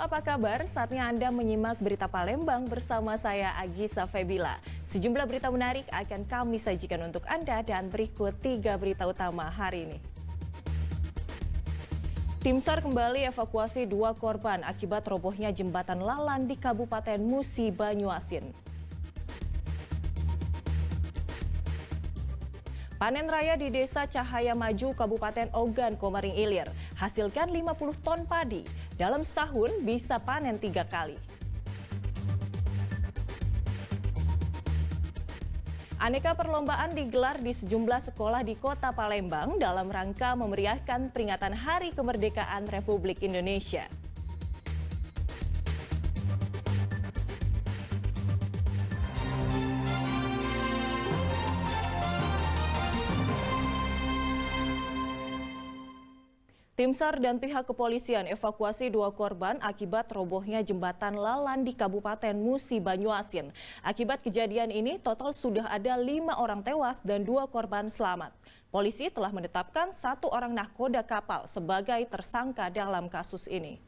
apa kabar? Saatnya Anda menyimak berita Palembang bersama saya Agisa Febila. Sejumlah berita menarik akan kami sajikan untuk Anda dan berikut 3 berita utama hari ini. Tim SAR kembali evakuasi 2 korban akibat robohnya jembatan Lalan di Kabupaten Musi Banyuasin. Panen raya di Desa Cahaya Maju, Kabupaten Ogan, Komering Ilir. Hasilkan 50 ton padi. Dalam setahun bisa panen 3 kali. Aneka perlombaan digelar di sejumlah sekolah di Kota Palembang dalam rangka memeriahkan peringatan Hari Kemerdekaan Republik Indonesia. Tim SAR dan pihak kepolisian evakuasi 2 korban akibat robohnya jembatan Lalan di Kabupaten Musi Banyuasin. Akibat kejadian ini total sudah ada 5 orang tewas dan 2 korban selamat. Polisi telah menetapkan 1 orang nahkoda kapal sebagai tersangka dalam kasus ini.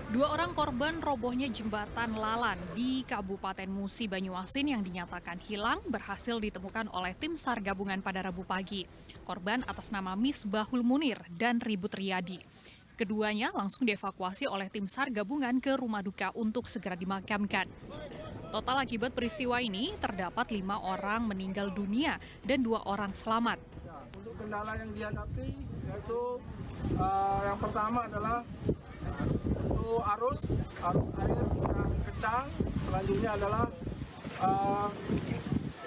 2 orang korban robohnya jembatan Lalan di Kabupaten Musi Banyuasin yang dinyatakan hilang berhasil ditemukan oleh tim SAR gabungan pada Rabu pagi. Korban atas nama Misbahul Munir dan Ribut Riyadi. Keduanya langsung dievakuasi oleh tim SAR gabungan ke rumah duka untuk segera dimakamkan. Total akibat peristiwa ini terdapat 5 orang meninggal dunia dan 2 orang selamat. Untuk kendala yang dihadapi yaitu yang pertama adalah arus air yang kencang. Selanjutnya adalah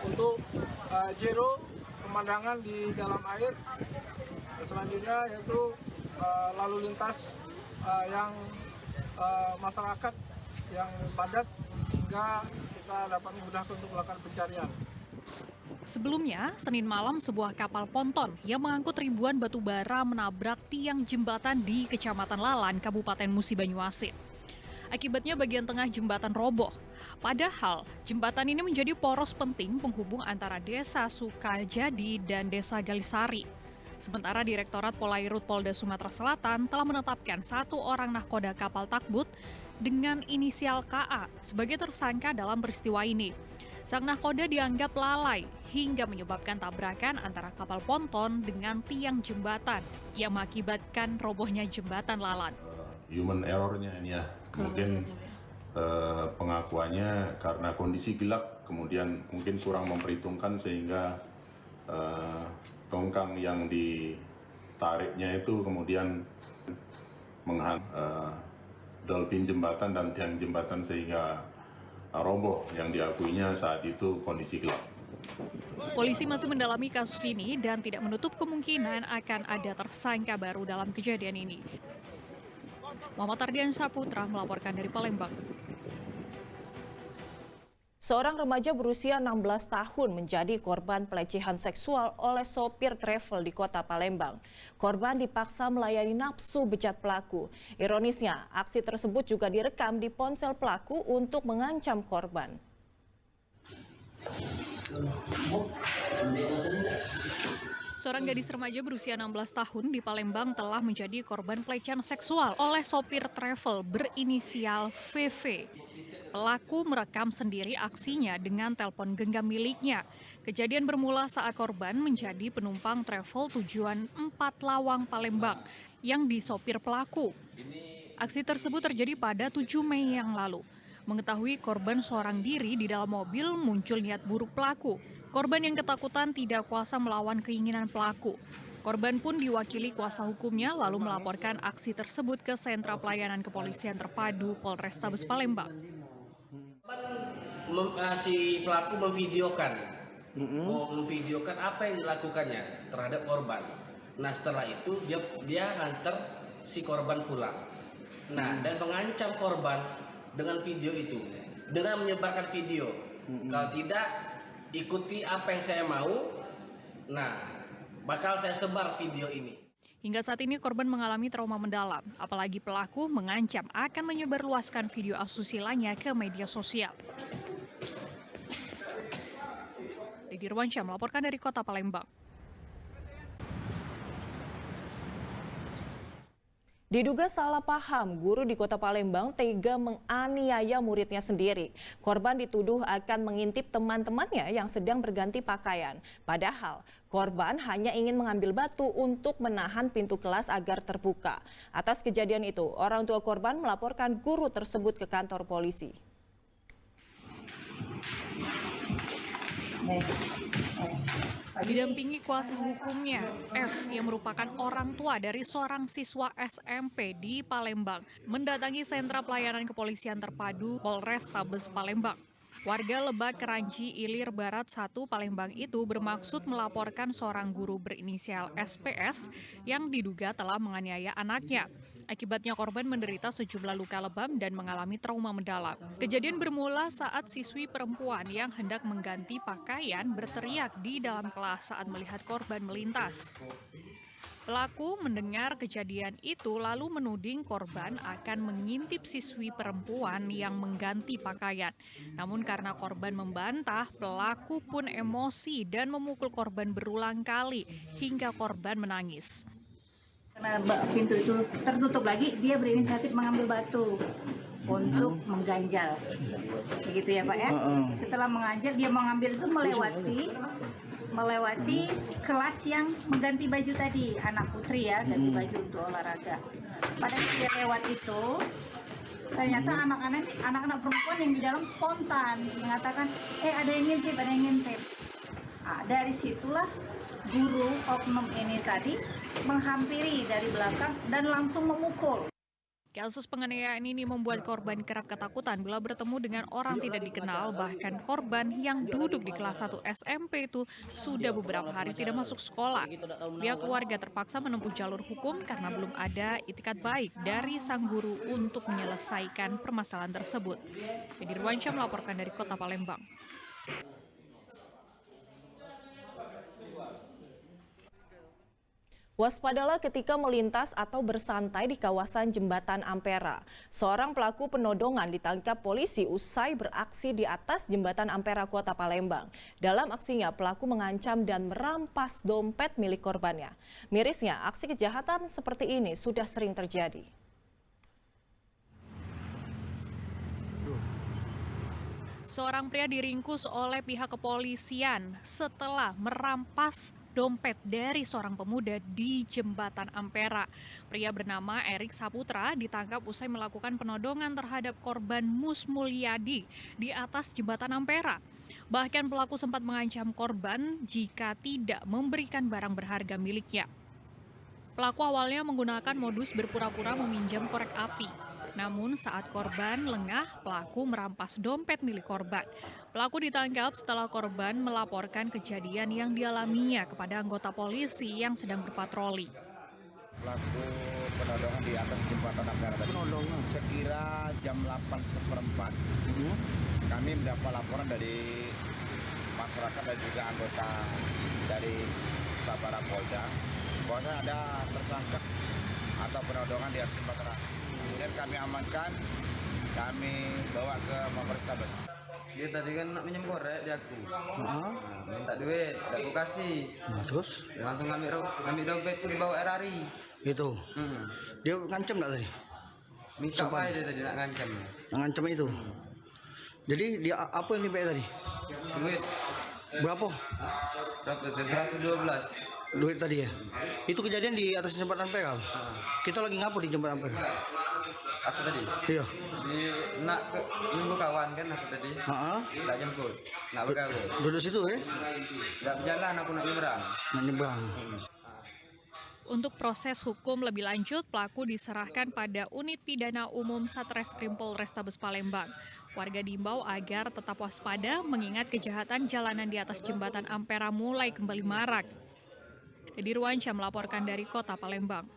untuk zero pemandangan di dalam air. Selanjutnya yaitu lalu lintas yang masyarakat yang padat sehingga kita dapat memudahkan untuk melakukan pencarian. Sebelumnya, Senin malam sebuah kapal ponton yang mengangkut ribuan batu bara menabrak tiang jembatan di Kecamatan Lalan, Kabupaten Musi Banyuasin. Akibatnya bagian tengah jembatan roboh. Padahal, jembatan ini menjadi poros penting penghubung antara Desa Sukajadi dan Desa Galisari. Sementara Direktorat Polairut Polda Sumatera Selatan telah menetapkan 1 orang nahkoda kapal takbut dengan inisial KA sebagai tersangka dalam peristiwa ini. Sang nahkoda dianggap lalai hingga menyebabkan tabrakan antara kapal ponton dengan tiang jembatan yang mengakibatkan robohnya jembatan Lalan. Human error-nya ini ya, mungkin pengakuannya karena kondisi gelap, kemudian mungkin kurang memperhitungkan sehingga tongkang yang ditariknya itu kemudian menghantam dolphin jembatan dan tiang jembatan sehingga roboh yang diakuinya saat itu kondisi gelap. Polisi masih mendalami kasus ini dan tidak menutup kemungkinan akan ada tersangka baru dalam kejadian ini. Muhammad Ardian Saputra melaporkan dari Palembang. Seorang remaja berusia 16 tahun menjadi korban pelecehan seksual oleh sopir travel di Kota Palembang. Korban dipaksa melayani nafsu bejat pelaku. Ironisnya, aksi tersebut juga direkam di ponsel pelaku untuk mengancam korban. Seorang gadis remaja berusia 16 tahun di Palembang telah menjadi korban pelecehan seksual oleh sopir travel berinisial VV. Pelaku merekam sendiri aksinya dengan telepon genggam miliknya. Kejadian bermula saat korban menjadi penumpang travel tujuan 4 Lawang Palembang yang disopir pelaku. Aksi tersebut terjadi pada 7 Mei yang lalu. Mengetahui korban seorang diri di dalam mobil, muncul niat buruk pelaku. Korban yang ketakutan tidak kuasa melawan keinginan pelaku. Korban pun diwakili kuasa hukumnya lalu melaporkan aksi tersebut ke Sentra Pelayanan Kepolisian Terpadu Polrestabes Palembang. Si pelaku memvideokan apa yang dilakukannya terhadap korban. Nah setelah itu dia hantar si korban pulang. Nah dan mengancam korban dengan video itu, dengan menyebarkan video. Kalau tidak ikuti apa yang saya mau, nah bakal saya sebar video ini. Hingga saat ini korban mengalami trauma mendalam, apalagi pelaku mengancam akan menyebarluaskan video asusilanya ke media sosial. Didi Irwansyah melaporkan dari Kota Palembang. Diduga salah paham, guru di Kota Palembang tega menganiaya muridnya sendiri. Korban dituduh akan mengintip teman-temannya yang sedang berganti pakaian. Padahal korban hanya ingin mengambil batu untuk menahan pintu kelas agar terbuka. Atas kejadian itu, orang tua korban melaporkan guru tersebut ke kantor polisi. Didampingi kuasa hukumnya, F yang merupakan orang tua dari seorang siswa SMP di Palembang, mendatangi sentra pelayanan kepolisian terpadu Polrestabes Palembang. Warga Lebak Keranji Ilir Barat 1 Palembang itu bermaksud melaporkan seorang guru berinisial SPS yang diduga telah menganiaya anaknya. Akibatnya korban menderita sejumlah luka lebam dan mengalami trauma mendalam. Kejadian bermula saat siswi perempuan yang hendak mengganti pakaian berteriak di dalam kelas saat melihat korban melintas. Pelaku mendengar kejadian itu lalu menuding korban akan mengintip siswi perempuan yang mengganti pakaian. Namun karena korban membantah, pelaku pun emosi dan memukul korban berulang kali hingga korban menangis. Karena pintu itu tertutup lagi, dia berinisiatif mengambil batu untuk mengganjal. Begitu ya Pak ya? Setelah mengganjal, dia mengambil itu melewati kelas yang mengganti baju tadi, anak putri ya, ganti baju untuk olahraga. Pada saat dia lewat itu, ternyata anak-anak perempuan yang di dalam spontan mengatakan, ada yang ngintip, ada yang ngintip. Nah, dari situlah guru oknum ini tadi menghampiri dari belakang dan langsung memukul. Kasus penganiayaan ini membuat korban kerap ketakutan bila bertemu dengan orang tidak dikenal, bahkan korban yang duduk di kelas 1 SMP itu sudah beberapa hari tidak masuk sekolah. Pihak keluarga terpaksa menempuh jalur hukum karena belum ada itikat baik dari sang guru untuk menyelesaikan permasalahan tersebut. Edi Ruansyah melaporkan dari Kota Palembang. Waspadalah ketika melintas atau bersantai di kawasan Jembatan Ampera. Seorang pelaku penodongan ditangkap polisi usai beraksi di atas Jembatan Ampera Kota Palembang. Dalam aksinya, pelaku mengancam dan merampas dompet milik korbannya. Mirisnya, aksi kejahatan seperti ini sudah sering terjadi. Seorang pria diringkus oleh pihak kepolisian setelah merampas dompet dari seorang pemuda di Jembatan Ampera. Pria bernama Erik Saputra ditangkap usai melakukan penodongan terhadap korban Mus Mulyadi di atas Jembatan Ampera. Bahkan pelaku sempat mengancam korban jika tidak memberikan barang berharga miliknya. Pelaku awalnya menggunakan modus berpura-pura meminjam korek api. Namun saat korban lengah, pelaku merampas dompet milik korban. Pelaku ditangkap setelah korban melaporkan kejadian yang dialaminya kepada anggota polisi yang sedang berpatroli. Pelaku penodongan di atas Jembatan Ampera tadi. Sekira jam 8:15, kami mendapat laporan dari masyarakat dan juga anggota dari Sabara Polda bahwa ada tersangka atau penodongan di atas jembatan. Kemudian kami amankan, kami bawa ke Polrestabes. Dia tadi kan nak minjem korek di aku. Minta duit, tak aku kasih. Terus? Dia langsung ngambil dompetku dibawa RRI. Itu. Dia ngancam enggak tadi? Minta apa dia tadi nak ngancam. Ngancam itu. Jadi dia apa yang dibayar tadi? Duit. Berapa? 112. Duit tadi ya. Itu kejadian di atas Jembatan Ampera. Kita lagi ngapa di Jembatan Ampera? Aku tadi. Iya. Nak nunggu kawan kan aku tadi. Tak jemput. Nak bergawe. Duduk situ ya? Tak berjalan, aku nak nyebrang. Nak nyebrang. Untuk proses hukum lebih lanjut, pelaku diserahkan pada Unit Pidana Umum Satreskrim Polrestabes Palembang. Warga diimbau agar tetap waspada mengingat kejahatan jalanan di atas Jembatan Ampera mulai kembali marak. Edi Ruansyah melaporkan dari Kota Palembang.